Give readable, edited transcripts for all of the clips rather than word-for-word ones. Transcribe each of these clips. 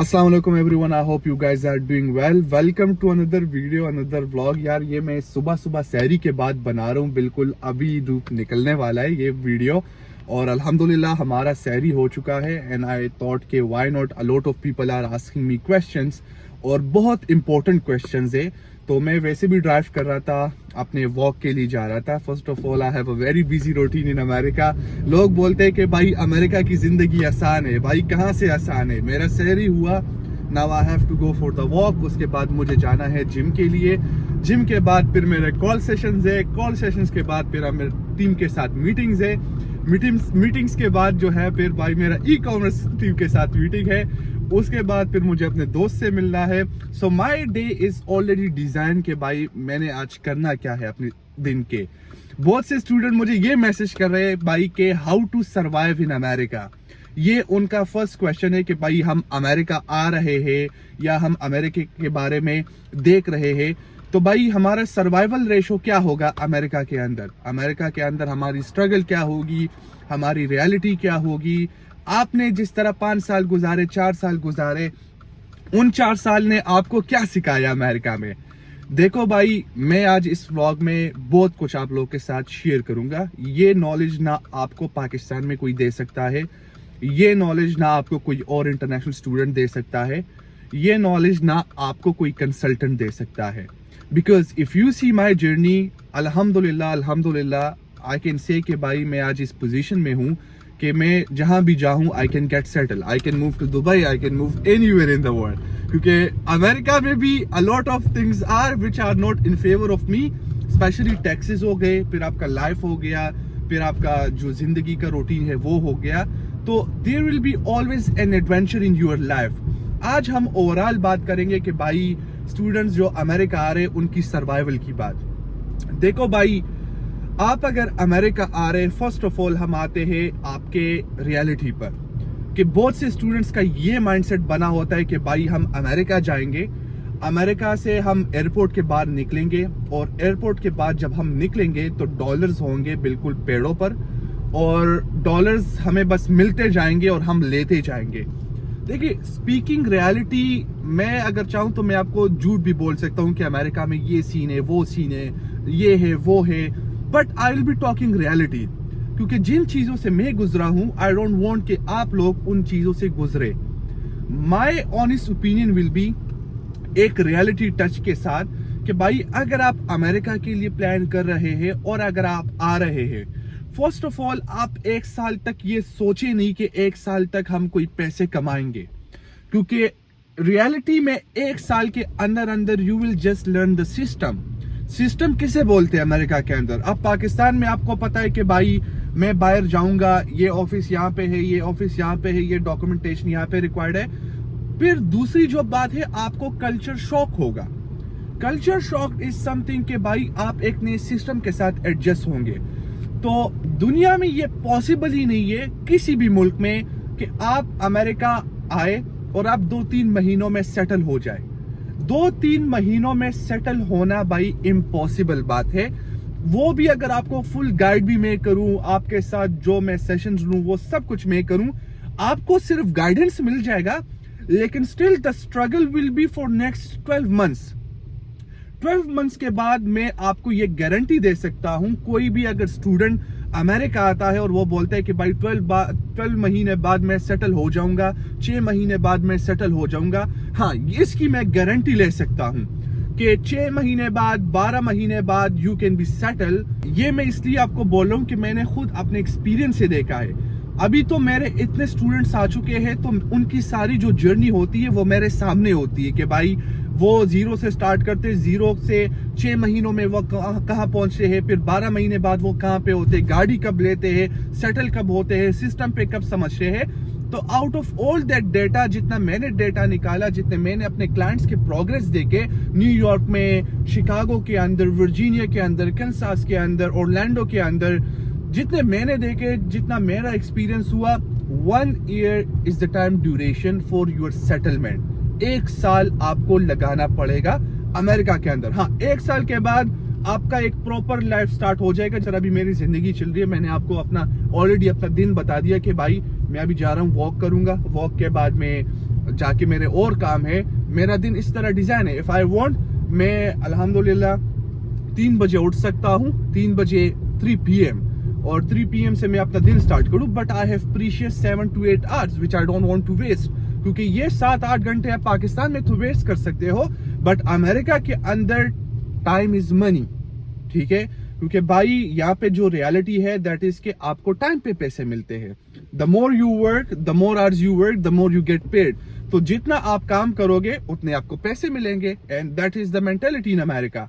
अस्सलाम वालेकुम everyone, I hope you guys are doing well. Welcome to another video, another vlog. यार ये मैं सुबह सुबह सहरी के बाद बना रहा हूँ, बिल्कुल अभी धूप निकलने वाला है ये वीडियो। और अल्हम्दुलिल्लाह हमारा सहरी हो चुका है एंड आई थॉट के why not, a lot of people are asking me questions और बहुत इंपॉर्टेंट क्वेश्चंस है। तो मैं वैसे भी ड्राइव कर रहा था, अपने वॉक के लिए जा रहा था। First of all I have a very busy routine in America. लोग बोलते हैं कि भाई अमेरिका की जिंदगी आसान है। भाई कहाँ से आसान है? मेरा सहरी हुआ, now I have to go for the walk. उसके बाद मुझे जाना है जिम के लिए। जिम के बाद फिर मेरे कॉल सेशंस है। कॉल सेशंस के बाद फिर मेरे टीम के साथ मीटिंग्स है। मीटिंग्स के बाद जो है फिर भाई मेरा ई कॉमर्स टीम के साथ मीटिंग है। उसके बाद फिर मुझे अपने दोस्त से मिलना है। So my day is already design के भाई मैंने आज करना क्या है अपने दिन के। बहुत से स्टूडेंट मुझे ये मैसेज कर रहे हैं भाई के how to survive in America. ये उनका फर्स्ट क्वेश्चन है कि भाई हम अमेरिका आ रहे हैं या हम अमेरिका के बारे में देख रहे हैं, तो भाई हमारा सर्वाइवल रेशो क्या होगा अमेरिका के अंदर। अमेरिका के अंदर हमारी स्ट्रगल क्या होगी, हमारी रियलिटी क्या होगी। आपने जिस तरह 5 साल गुजारे, 4 साल गुजारे, उन 4 साल ने आपको क्या सिखाया अमेरिका में। देखो भाई, मैं आज इस व्लॉग में बहुत कुछ आप लोगों के साथ शेयर करूंगा। ये नॉलेज ना आपको पाकिस्तान में कोई दे सकता है, ये नॉलेज ना आपको कोई और इंटरनेशनल स्टूडेंट दे सकता है, ये नॉलेज ना आपको कोई कंसल्टेंट दे सकता है। Because if you see my journey, अल्हम्दुलिल्लाह आई कैन से कि भाई मैं आज इस पोजीशन में हूँ कि मैं जहां भी जाऊं I can get settle, I can move to Dubai, I can move anywhere in the world. क्योंकि अमेरिका में भी a lot of things are which are not in favour of me. Specially taxes हो गए, फिर आपका life हो गया, फिर आपका जो जिंदगी का रूटीन है वो हो गया। तो there will be always an adventure in your life. आज हम ओवरऑल बात करेंगे कि भाई स्टूडेंट्स जो अमेरिका आ रहे हैं उनकी सर्वाइवल की बात। देखो भाई, आप अगर अमेरिका आ रहे, फर्स्ट ऑफ ऑल हम आते हैं आपके रियलिटी पर कि बहुत से स्टूडेंट्स का ये माइंडसेट बना होता है कि भाई हम अमेरिका जाएंगे, अमेरिका से हम एयरपोर्ट के बाहर निकलेंगे और एयरपोर्ट के बाद जब हम निकलेंगे तो डॉलर्स होंगे बिल्कुल पेड़ों पर और डॉलर्स हमें बस मिलते जाएंगे और हम लेते जाएंगे। देखिए, स्पीकिंग रियलिटी, मैं अगर चाहूँ तो मैं आपको झूठ भी बोल सकता हूँ कि अमेरिका में ये सीन है, वो सीन है, ये है, वो है, but I will be talking reality. क्योंकि जिन चीजों से मैं गुजरा हूं, आई डोंट वांट कि आप लोग उन चीजों से गुजरे। My honest opinion will be एक रियलिटी टच के साथ कि भाई अगर आप अमेरिका के लिए प्लान कर रहे हैं और अगर आप आ रहे हैं, फर्स्ट ऑफ ऑल आप 1 साल तक ये सोचे नहीं कि 1 साल तक हम कोई पैसे कमाएंगे। क्योंकि रियलिटी में 1 साल के अंदर अंदर you will just learn the system किसे बोलते हैं अमेरिका के अंदर। अब पाकिस्तान में आपको पता है कि भाई मैं बाहर जाऊंगा, ये ऑफिस यहाँ पे है, ये ऑफिस यहाँ पे है, ये डॉक्यूमेंटेशन यहाँ पे रिक्वायर्ड है। फिर दूसरी जो बात है, आपको कल्चर शॉक होगा। कल्चर शॉक इज समथिंग कि भाई आप एक नए सिस्टम के साथ एडजस्ट होंगे। तो दुनिया में ये पॉसिबल ही नहीं है किसी भी मुल्क में कि आप अमेरिका आए और आप 2-3 महीनों में सेटल हो जाए। 2-3 महीनों में सेटल होना भाई इम्पॉसिबल बात है। वो भी अगर आपको फुल गाइड भी मैं करूं, आपके साथ जो मैं सेशंस लूं वो सब कुछ मैं करूं, आपको सिर्फ गाइडेंस मिल जाएगा, लेकिन still the struggle will be for next 12 months. 12 months के बाद मैं आपको ये गारंटी दे सकता हूं, कोई भी अगर स्टूडेंट अमेरिका आता है और वो बोलता है कि भाई 12 महीने बाद मैं सेटल हो जाऊंगा, 6 महीने बाद मैं सेटल हो जाऊंगा, हाँ इसकी मैं गारंटी ले सकता हूं कि 6 महीने बाद, 12 महीने बाद यू कैन बी सेटल। ये मैं इसलिए आपको बोल रहा हूं कि मैंने खुद अपने एक्सपीरियंस से देखा है। अभी तो मेरे इतने स्टूडेंट्स आ चुके हैं तो उनकी सारी जो जर्नी होती है वो मेरे सामने होती है कि भाई वो 0 से स्टार्ट करते, 0 से 6 महीनों में वो कहाँ पहुंचते हैं, फिर 12 महीने बाद वो कहाँ पे होते हैं, गाड़ी कब लेते हैं, सेटल कब होते हैं, सिस्टम पे कब समझते हैं। तो out of all that data, जितना मैंने डेटा निकाला, जितने मैंने अपने क्लाइंट्स के प्रोग्रेस देखे, न्यूयॉर्क में, शिकागो के अंदर, वर्जीनिया के अंदर, कैंसास के अंदर, ऑरलैंडो के अंदर, जितने मैंने देखे, जितना मेरा एक्सपीरियंस हुआ, 1 year is the time duration for your settlement. 1 साल आपको लगाना पड़ेगा अमेरिका के अंदर। हाँ, 1 साल के बाद आपका एक प्रॉपर लाइफ स्टार्ट हो जाएगा। जरा अभी मेरी जिंदगी चल रही है, मैंने आपको अपना ऑलरेडी अपना दिन बता दिया कि भाई मैं अभी जा रहा हूँ, वॉक करूंगा, वॉक के बाद में जाके मेरे और काम है। मेरा दिन इस तरह डिजाइन है, इफ आई वांट मैं अल्हम्दुलिल्लाह 3 बजे उठ सकता हूँ, 3 बजे 3 PM, और 3 PM से मैं अपना दिन स्टार्ट करूँ। But I have precious 7 to 8 hours which I don't want to waste, क्योंकि ये 7-8 घंटे आप पाकिस्तान में तो वेस्ट कर सकते हो, बट अमेरिका के अंदर टाइम इज मनी, ठीक है। क्योंकि भाई यहाँ पे जो रियलिटी है दैट इज कि आपको टाइम पे पैसे मिलते हैं। The more you work, the more hours you work, the more you get paid. तो जितना आप काम करोगे उतने आपको पैसे मिलेंगे, and that is the mentality in America.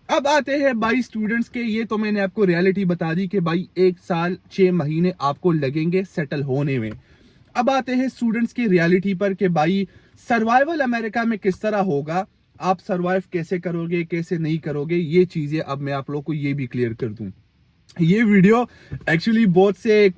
अब आते हैं भाई स्टूडेंट्स के, ये तो मैंने आपको रियलिटी बता दी कि भाई 1 साल 6 महीने आपको लगेंगे सेटल होने में। अब आते हैं स्टूडेंट्स की रियलिटी पर कि भाई सर्वाइवल अमेरिका में किस तरह होगा, आप सर्वाइव कैसे करोगे, कैसे नहीं करोगे, ये चीजें अब मैं आप लोगों को ये भी क्लियर कर दूं। ये वीडियो एक्चुअली बहुत से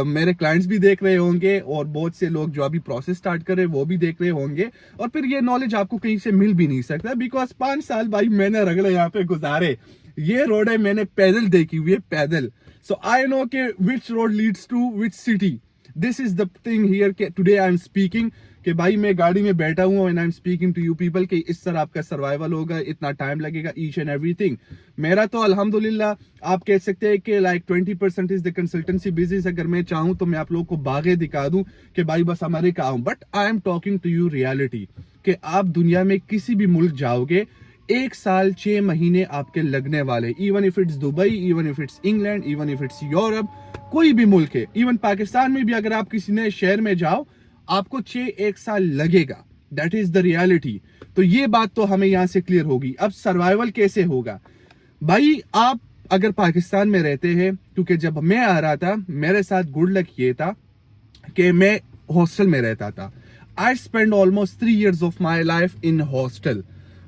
मेरे क्लाइंट्स भी देख रहे होंगे, और बहुत से लोग जो अभी प्रोसेस स्टार्ट कर रहे हैं वो भी देख रहे होंगे, और फिर ये नॉलेज आपको कहीं से मिल भी नहीं सकता, बिकॉज 5 साल भाई मैंने रगड़े यहाँ पे गुजारे। ये रोड है मैंने पैदल देखी हुई है, पैदल। सो आई नो के which road leads to which city. This is the thing here के टुडे आई एम स्पीकिंग कि भाई मैं गाड़ी में बैठा हूँ and I am speaking to you people कि इस तरह आपका सर्वाइवल होगा, इतना टाइम लगेगा, ईच एंड एवरीथिंग। मेरा तो अल्हम्दुलिल्लाह आप कह सकते हैं कि like 20% is the consultancy business. अगर मैं चाहूँ तो मैं आप लोगों को बागें दिखा दूं कि भाई बस अमेरिका आऊं, but I am talking to you reality कि आप दुनिया में किसी भी मुल्क जाओगे 1 साल 6 महीने आपके लगने वाले, even if it's Dubai, even if it's England, even if it's Europe, कोई भी मुल्क है, इवन पाकिस्तान में भी अगर आप किसी नए शहर में जाओ आपको 1 साल लगेगा। That is the reality. तो ये बात तो हमें यहां से क्लियर होगी। अब सर्वाइवल कैसे होगा भाई, आप अगर पाकिस्तान में रहते हैं, क्योंकि जब मैं आ रहा था मेरे साथ गुड लक ये था कि मैं हॉस्टल में रहता था। I spend almost 3 years of my life in hostel,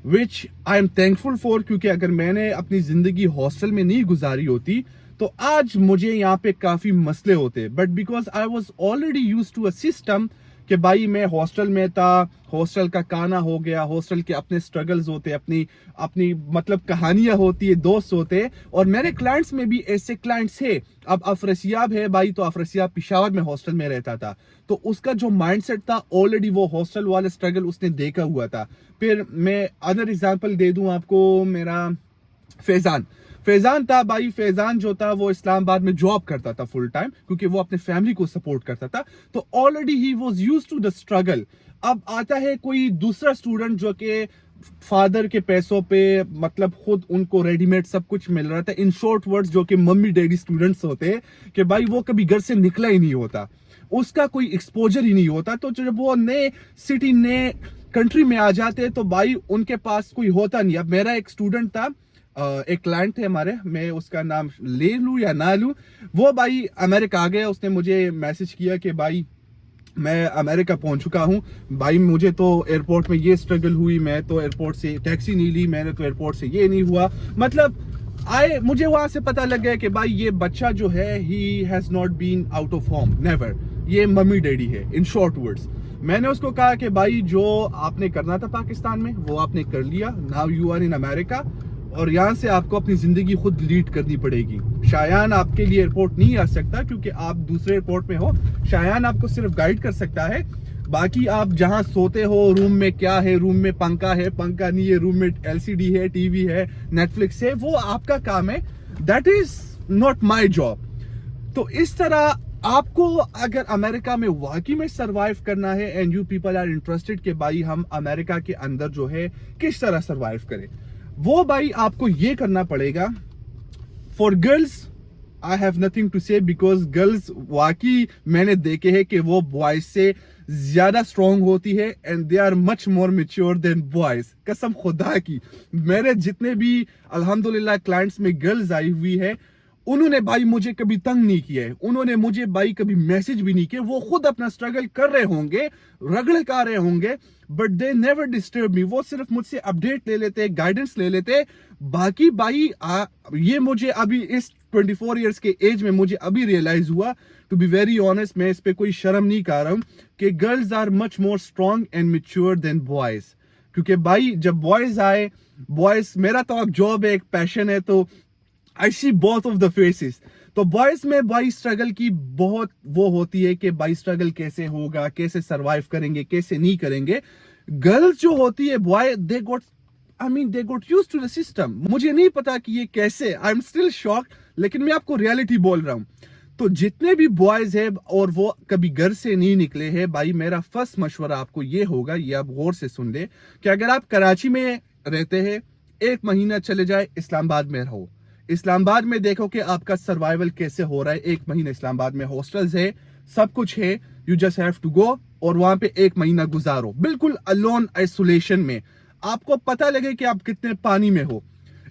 which I am thankful for, क्योंकि अगर मैंने अपनी जिंदगी हॉस्टल में नहीं गुजारी होती तो आज मुझे यहाँ पे काफी मसले होते। But because I was already use to a system कि भाई मैं हॉस्टल में था, हॉस्टल का खाना हो गया, हॉस्टल के अपने स्ट्रगल्स होते, अपनी अपनी मतलब कहानियां होती है, दोस्त होते, और मेरे क्लाइंट्स में भी ऐसे क्लाइंट्स है। अब अफरसियाब है भाई, तो अफरसियाब पिशावर में हॉस्टल में रहता था, तो उसका जो माइंडसेट था ऑलरेडी वो हॉस्टल वाला स्ट्रगल उसने देखा हुआ था। फिर मैं अदर एग्जांपल दे दूं आपको, मेरा फैजान था भाई। फैजान जो था वो इस्लामाबाद में जॉब करता था फुल टाइम, क्योंकि वो अपने फैमिली को सपोर्ट करता था, तो ऑलरेडी ही was used to the struggle. अब आता है कोई दूसरा स्टूडेंट जो कि फादर के पैसों पे, मतलब खुद उनको रेडीमेड सब कुछ मिल रहा था, इन शॉर्ट वर्ड्स जो कि मम्मी डैडी स्टूडेंट्स होते हैं कि भाई वो कभी घर से निकला ही नहीं होता, उसका कोई एक्सपोजर ही नहीं होता। तो जब वो नए सिटी, नए कंट्री में आ जाते हैं तो भाई उनके पास कोई होता नहीं। अब मेरा एक स्टूडेंट था, एक क्लाइंट थे हमारे, मैं उसका नाम ले लूं या ना लूं, वो भाई अमेरिका आ गया। उसने मुझे मैसेज किया कि भाई मैं अमेरिका पहुंच चुका हूं भाई, मुझे तो एयरपोर्ट में ये स्ट्रगल हुई, मैं तो एयरपोर्ट से टैक्सी नहीं ली, मैंने तो एयरपोर्ट से ये नहीं हुआ। मतलब मुझे वहां से पता लग गया कि भाई ये बच्चा जो है he has not been out of home, never, ये मम्मी डैडी है इन शॉर्ट वर्ड्स। मैंने उसको कहा कि भाई जो आपने करना था पाकिस्तान में वो आपने कर लिया, now you are in America, और यहाँ से आपको अपनी जिंदगी खुद लीड करनी पड़ेगी। शायान आपके लिए एयरपोर्ट नहीं आ सकता क्योंकि आप दूसरे एयरपोर्ट में हो, शायान आपको सिर्फ गाइड कर सकता है। बाकी आप जहां सोते हो, रूम में क्या है, रूम में पंखा है, पंखा नहीं है, रूम में एलसीडी है, टीवी है, नेटफ्लिक्स है, वो आपका काम है, that is not my job. तो इस तरह आपको अगर अमेरिका में वाकई में सरवाइव करना है, and you people are interested कि भाई हम अमेरिका के अंदर जो है किस तरह सरवाइव करें, वो भाई आपको ये करना पड़ेगा। For girls I have nothing to say, because girls वाकई मैंने देखे हैं कि वो बॉयज से ज्यादा स्ट्रॉन्ग होती है, and they are much more mature than boys. कसम खुदा की, मेरे जितने भी अल्हम्दुलिल्लाह क्लाइंट्स में गर्ल्स आई हुई है, उन्होंने भाई मुझे कभी तंग नहीं किया है, उन्होंने मुझे भाई कभी मैसेज भी नहीं किया। वो खुद अपना स्ट्रगल कर रहे होंगे, रगड़ कर रहे होंगे, but they never disturb me. वो सिर्फ मुझसे अपडेट ले लेते, गाइडेंस ले लेते। बाकी भाई ये मुझे अभी इस 24 इयर्स के एज में मुझे अभी रियलाइज हुआ, टू बी वेरी ऑनेस्ट, मैं इस पे कोई शर्म नहीं कर रहा हूं, कि girls are much more strong and mature than boys. क्योंकि भाई जब बॉयज आए, बॉयज, मेरा तो अब जॉब है, एक पैशन है, तो आई C both of the faces. तो बॉयज में भाई स्ट्रगल की बहुत वो होती है कि भाई स्ट्रगल कैसे होगा, कैसे सरवाइव करेंगे, कैसे नहीं करेंगे। गर्ल्स जो होती है boy, they got use to the system. मुझे नहीं पता कि ये कैसे, आई एम स्टिल शॉक्ड, लेकिन मैं आपको रियलिटी बोल रहा हूँ। तो जितने भी बॉयज है और वो कभी घर से नहीं निकले हैं भाई, मेरा फर्स्ट मशवरा आपको ये होगा, ये आप गौर से सुन ले, कि अगर आप कराची में रहते हैं, 1 महीना चले जाए इस्लामाबाद में रहो। इस्लामाबाद में देखो कि आपका सर्वाइवल कैसे हो रहा है। 1 महीना इस्लामाबाद में हॉस्टल्स है, सब कुछ है, you just have to go और वहां पे 1 महीना गुजारो बिल्कुल अलोन आइसोलेशन में। आपको पता लगे कि आप कितने पानी में हो।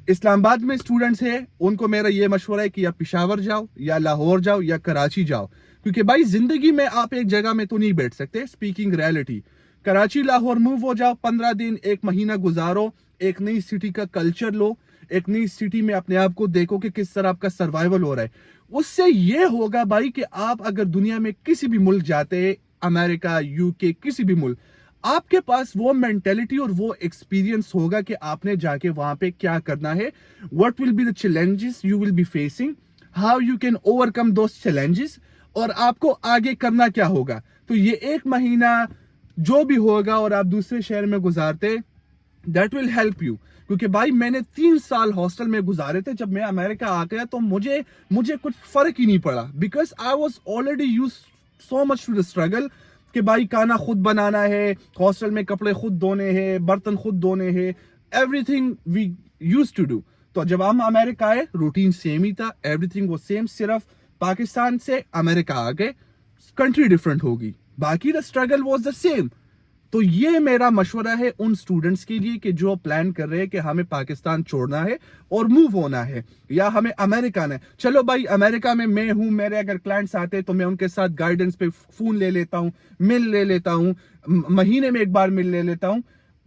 इस्लामाबाद में स्टूडेंट्स है, उनको मेरा ये मशवरा है कि या पिशावर जाओ या लाहौर जाओ या कराची जाओ, क्योंकि भाई जिंदगी में आप एक जगह में तो नहीं बैठ सकते। Speaking reality, Karachi Lahore move हो जाओ, 15 दिन 1 महीना गुजारो, एक नई सिटी का कल्चर लो, एक नई सिटी में अपने आप को देखो कि किस तरह आपका सर्वाइवल हो रहा है। उससे ये होगा भाई कि आप अगर दुनिया में किसी भी मुल्क जाते हैं, अमेरिका, यूके, किसी भी मुल्क, आपके पास वो मेंटेलिटी और वो एक्सपीरियंस होगा कि आपने जाके वहां पे क्या करना है, what will be the challenges you will be facing, how you can overcome those challenges, और आपको आगे करना क्या होगा। तो ये 1 महीना जो भी होगा और आप दूसरे शहर में गुजारते, दैट विल हेल्प यू। क्योंकि भाई मैंने 3 साल हॉस्टल में गुजारे थे। जब मैं अमेरिका आ गया तो मुझे कुछ फर्क ही नहीं पड़ा, because I was already use so much to the struggle कि भाई खाना खुद बनाना है, हॉस्टल में कपड़े खुद धोने हैं, बर्तन खुद धोने हैं, everything we use to do. तो जब हम अमेरिका आए, रूटीन सेम ही था, एवरीथिंग वो सेम, सिर्फ पाकिस्तान से अमेरिका आ गए, कंट्री डिफरेंट होगी, बाकी the struggle was the same. तो ये मेरा मशवरा है उन स्टूडेंट्स के लिए कि जो प्लान कर रहे हैं कि हमें पाकिस्तान छोड़ना है और मूव होना है, या हमें अमेरिका आना है। चलो भाई, अमेरिका में मैं हूं, मेरे अगर क्लाइंट्स आते हैं तो मैं उनके साथ गाइडेंस पे फोन ले लेता हूं, मिल ले लेता हूं, महीने में एक बार मिल ले लेता हूं,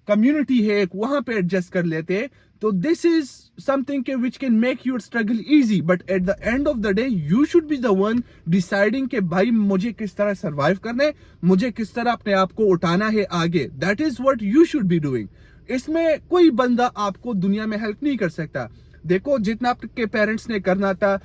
कम्युनिटी है एक, वहां पे एडजस्ट कर लेते हैं। तो this is something which can make your struggle easy, but at the end of the day you should be the one deciding कि भाई मुझे किस तरह सर्वाइव करना है, मुझे किस तरह अपने आप को उठाना है आगे। That is what you should be doing. इसमें कोई बंदा आपको दुनिया में हेल्प नहीं कर सकता। देखो, जितना आपके पेरेंट्स ने करना था,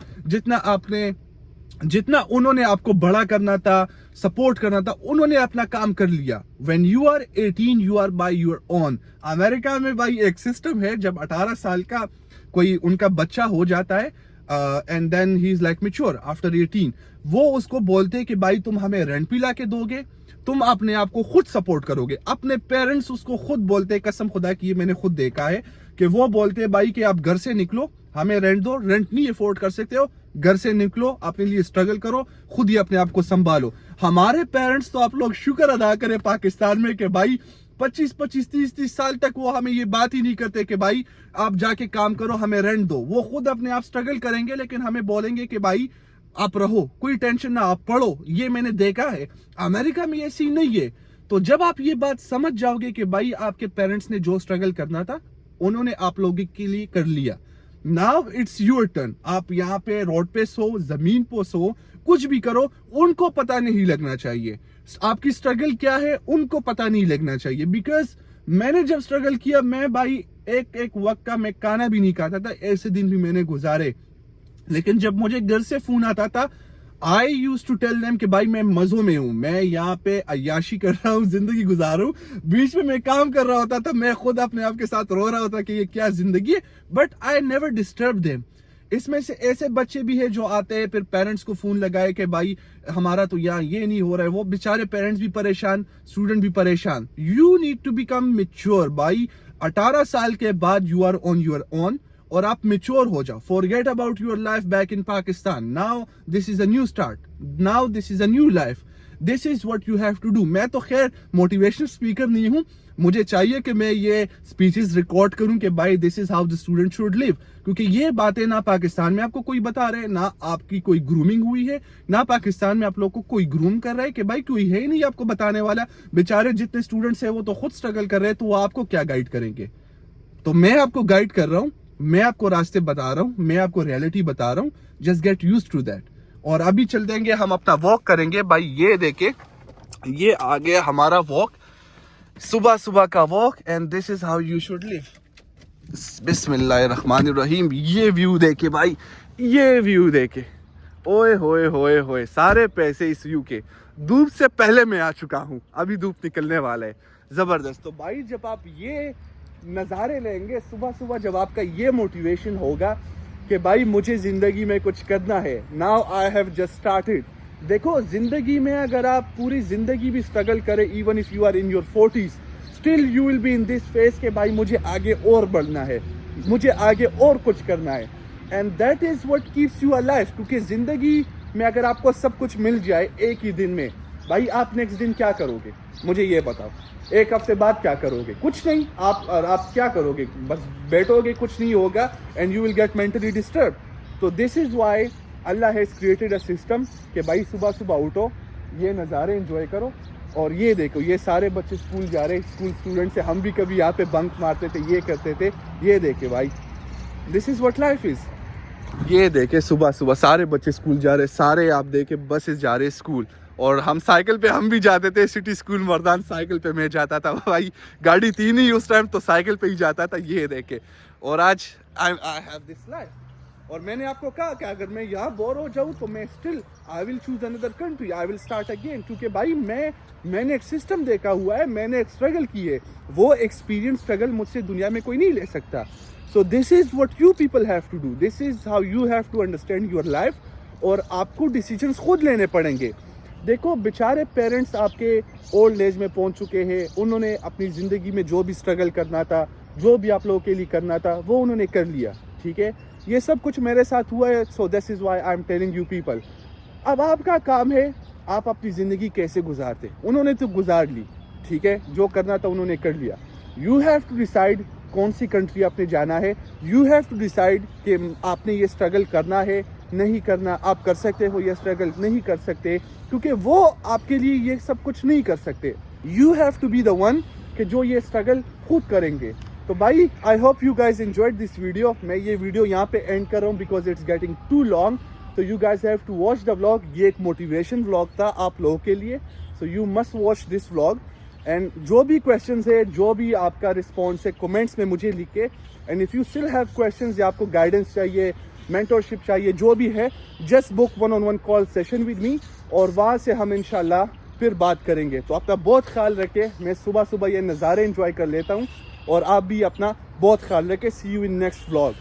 जितना उन्होंने आपको बड़ा करना था, सपोर्ट करना था, उन्होंने अपना काम कर लिया। When you are 18, you are by your own। America में भाई एक सिस्टम है, जब 18 साल का कोई उनका बच्चा हो जाता है, and then he is like mature after 18, वो उसको बोलते हैं कि भाई तुम हमें रेंट भी ला के दोगे, तुम अपने आप को खुद सपोर्ट करोगे। अपने पेरेंट्स उसको खुद बोलते हैं, कसम खुदा की ये मैंने खुद देखा है, कि वो बोलते हैं भाई कि आप घर से निकलो, हमें रेंट दो, रेंट नहीं अफोर्ड कर सकते हो, घर से निकलो, अपने लिए स्ट्रगल करो, खुद ही अपने आप को संभालो। हमारे पेरेंट्स तो आप लोग शुक्र अदा करें पाकिस्तान में कि भाई 25-25, 30-30 साल तक वो हमें ये बात ही नहीं करते कि भाई आप जाके काम करो, हमें रेंट दो। वो खुद अपने आप स्ट्रगल करेंगे, लेकिन हमें बोलेंगे कि भाई आप रहो, कोई टेंशन ना, आप पढ़ो। ये मैंने देखा है, अमेरिका में ये सीन नहीं है। तो जब आप ये बात समझ जाओगे कि भाई आपके पेरेंट्स ने जो स्ट्रगल करना था, उन्होंने आप लोगों के लिए कर लिया, नाउ इट्स योर टर्न। आप यहाँ पे रोड पे सो, जमीन पे सो, कुछ भी करो, उनको पता नहीं लगना चाहिए आपकी स्ट्रगल क्या है, उनको पता नहीं लगना चाहिए। बिकॉज मैंने जब स्ट्रगल किया, मैं भाई एक वक्त का मैं खाना भी नहीं खाता था, ऐसे दिन भी मैंने गुजारे। लेकिन जब मुझे घर से फोन आता था, आई यूज टू टेल देम कि भाई मैं मजों में हूं, मैं यहाँ पे अय्याशी कर रहा हूँ, जिंदगी गुजार रहा हूँ। बीच में मैं काम कर रहा होता था, मैं खुद अपने आप के साथ रो रहा होता कि ये क्या जिंदगी है, but I never disturb them. इसमें से ऐसे बच्चे भी है जो आते हैं, फिर पेरेंट्स को फोन लगाए कि भाई हमारा तो यहाँ ये नहीं हो रहा है, वो बेचारे पेरेंट्स भी परेशान, स्टूडेंट भी परेशान। You need to become mature भाई। 18 साल के बाद you are on your own, और आप मेच्योर हो जाओ। Forget about your life back in Pakistan. Now this is a new start, now this is a new life, this is what you have to do. मैं तो खैर motivational speaker नहीं हूं, मुझे चाहिए कि मैं ये स्पीचेस रिकॉर्ड करूं कि भाई this is how the student should live, क्योंकि ये बातें ना पाकिस्तान में आपको कोई बता रहे, ना आपकी कोई ग्रूमिंग हुई है, ना पाकिस्तान में आप लोग को कोई ग्रूम कर रहा है कि भाई कोई है ही नहीं आपको बताने वाला। बेचारे जितने स्टूडेंट्स है वो तो खुद स्ट्रगल कर रहे हैं, तो वो आपको क्या गाइड करेंगे। तो मैं आपको गाइड कर रहा हूं, मैं आपको रास्ते बता रहा हूं, मैं आपको रियलिटी बता रहा हूं। Just get used to that. और अभी चल देंगे, हम अपना वॉक करेंगे भाई। ये देखे, ये आ गया हमारा वॉक, सुबह सुबह का walk, and this is how you should live. बिस्मिल्लाहिर्रहमानिर्रहीम। ये व्यू देखे भाई, ये व्यू देखे, ओए होए होए होए, सारे पैसे इस व्यू के। धूप से पहले मैं आ चुका हूँ, अभी धूप निकलने वाला है, ज़बरदस्त। तो भाई जब आप ये नज़ारे लेंगे सुबह सुबह, जब आपका ये मोटिवेशन होगा कि भाई मुझे ज़िंदगी में कुछ करना है, now I have just started. देखो ज़िंदगी में अगर आप पूरी ज़िंदगी भी स्ट्रगल करें, even if you are in your 40s, still you will be in this phase के भाई मुझे आगे और बढ़ना है, मुझे आगे और कुछ करना है। And that is what keeps you alive. क्योंकि ज़िंदगी में अगर आपको सब कुछ मिल जाए एक ही दिन में, भाई आप नेक्स्ट दिन क्या करोगे, मुझे ये बताओ। एक हफ्ते बाद क्या करोगे? कुछ नहीं। आप क्या करोगे? बस बैठोगे, कुछ नहीं होगा, and you will get mentally disturb. तो this is why Allah has created a system कि भाई सुबह सुबह उठो, ये नज़ारे एंजॉय करो। और ये देखो, ये सारे बच्चे स्कूल जा रहे, स्कूल स्टूडेंट्स से हम भी कभी यहाँ पे बंक मारते थे, ये करते थे। ये देखे भाई, this is what life is. ये देखे सुबह सुबह सारे बच्चे स्कूल जा रहे, सारे आप देखे बसेस जा रहे स्कूल। और हम साइकिल पे हम भी जाते थे, सिटी स्कूल मर्दान साइकिल पे मैं जाता था भाई, गाड़ी थी नहीं उस टाइम, तो साइकिल पे ही जाता था। ये देखे, और आज आई हैव दिस लाइफ। और मैंने आपको कहा कि अगर मैं यहाँ बोर हो जाऊँ तो मैं still I will choose another country, I will start again. क्योंकि भाई मैंने एक सिस्टम देखा हुआ है, मैंने एक स्ट्रगल की है, वो एक्सपीरियंस स्ट्रगल मुझसे दुनिया में कोई नहीं ले सकता। So this is what you people have to do, this is how you have to understand your life. और आपको डिसीजंस खुद लेने पड़ेंगे। देखो बेचारे पेरेंट्स आपके ओल्ड एज में पहुंच चुके हैं, उन्होंने अपनी ज़िंदगी में जो भी स्ट्रगल करना था, जो भी आप लोगों के लिए करना था, वो उन्होंने कर लिया, ठीक है। ये सब कुछ मेरे साथ हुआ है, सो this is why I am telling you people. अब आपका काम है आप अपनी ज़िंदगी कैसे गुजारते। उन्होंने तो गुजार ली, ठीक है, जो करना था उन्होंने कर लिया। यू हैव टू डिसाइड कौन सी कंट्री आपने जाना है। यू हैव टू डिसाइड कि आपने ये स्ट्रगल करना है, नहीं करना। आप कर सकते हो ये स्ट्रगल, नहीं कर सकते, क्योंकि वो आपके लिए ये सब कुछ नहीं कर सकते। You have to be the one कि जो ये स्ट्रगल खुद करेंगे। तो भाई I hope you guys enjoyed this video. मैं ये वीडियो यहाँ पे एंड कर रहा हूँ because it's getting too long. तो you guys have to watch the vlog. ये एक मोटिवेशन व्लॉग था आप लोगों के लिए, so you must watch this vlog. And जो भी क्वेश्चंस है, जो भी आपका रिस्पॉन्स है, कमेंट्स में मुझे लिखे। And if you still have questions या आपको गाइडेंस चाहिए, मेंटरशिप चाहिए, जो भी है, just book 1-on-1 call session with me, और वहाँ से हम इंशाल्लाह फिर बात करेंगे। तो अपना बहुत ख्याल रखें। मैं सुबह सुबह ये नज़ारे एंजॉय कर लेता हूँ, और आप भी अपना बहुत ख्याल रखें। सी यू इन नेक्स्ट व्लॉग।